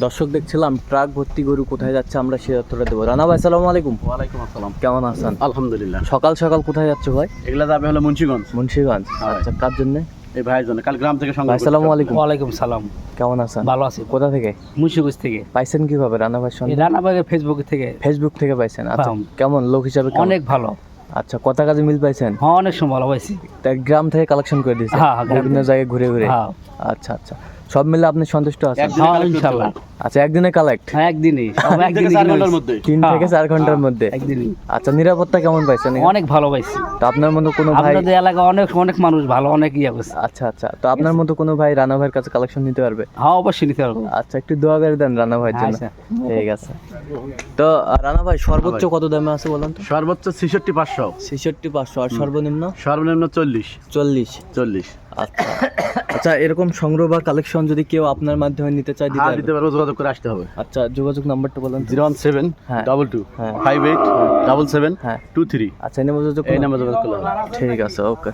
দর্শক দেখছিলাম ট্রাক ভর্তি গরু কোথায় যাচ্ছে, আমরা সেই তথ্যটা দেবো। রানা ভাই আসসালামু আলাইকুম। ওয়ালাইকুম আসসালাম। কেমন আছেন? আলহামদুলিল্লাহ। সকাল সকাল কোথায় যাচ্ছে ভাই? এগুলা যাবে হলো মুন্সিগঞ্জ। মুন্সিগঞ্জ। হ্যাঁ। আচ্ছা, কার জন্য? এই ভাইয়ের জন্য কাল গ্রাম থেকে ভাই সংগ্রহ আসসালামু আলাইকুম। ওয়ালাইকুম সালাম। কেমন আছেন? ভালো আছি। কোথা থেকে মুন্সিগঞ্জ থেকে। পাইছেন কিভাবে রানা ভাই সঙ্গে? রানাবাগের ফেসবুক থেকে। ফেসবুক থেকে পাইছেন। আচ্ছা, পাম। কেমন লোক হিসাবে কেমন? অনেক ভালো। আচ্ছা, কত কাজে মিল পাইছেন? হ্যাঁ, অনেক সময় ভালো পাইছি। তা গ্রাম থেকে কালেকশন করে দিয়েছেন হ্যাঁ, গ্রাম বিভিন্ন থেকে। জায়গায় ঘুরে ঘুরে? হ্যাঁ আচ্ছা আচ্ছা, সব মিলে আপনি সন্তুষ্ট আছেন? একদিনে হ্যাঁ, collect করতে ইনশাআল্লাহ। পারবো। আচ্ছা, একদিনে কালেক্ট? হ্যাঁ, একদিনই। সব 3 থেকে একদিনই 4 কিনে ঘন্টার হয়েছে। মধ্যে। 3 হ্যাঁ। থেকে 4 ঘন্টার মধ্যে? একদিনই। আচ্ছা, নিরাপত্তা কেমন পাইছেন? অনেক ভালো পাইছি। তো আপনার মতো কোনো ভাই? আপনাদের এলাকা অনেক অনেক মানুষ ভালো, অনেক ইয়ে করছে। আচ্ছা আচ্ছা, তো আপনার মতো কোনো ভাই রানা ভাইয়ের কাছে কালেকশন নিতে পারবে? হ্যাঁ, অবশ্যই নিতে পারবো। আচ্ছা, একটু দোয়া করে দেন রানা ভাইয়ের জন্য। আচ্ছা। ঠিক আছে। তো রানা ভাই সর্বোচ্চ কত দামে আছে বলেন তো? সর্বোচ্চ 66500, 66,500। আর সর্বনিম্ন? সর্বনিম্ন 40। 40। আচ্ছা আচ্ছা, এরকম সংগ্রহ বা কালেকশন যদি কেউ আপনার মাধ্যমে নিতে চায় দিতে হ্যাঁ, পারবে? দিতে পারবো, যোগাযোগ করে আসতে হবে। আচ্ছা, যোগাযোগ নাম্বারটা বলেন তো। 017 হ্যাঁ। 22 হ্যাঁ। 58 77 হ্যাঁ। 23। আচ্ছা, এই নাম্বার যোগাযোগ এই করুন। নাম্বার যোগাযোগ করলে হবে। ঠিক আছে, ওকে।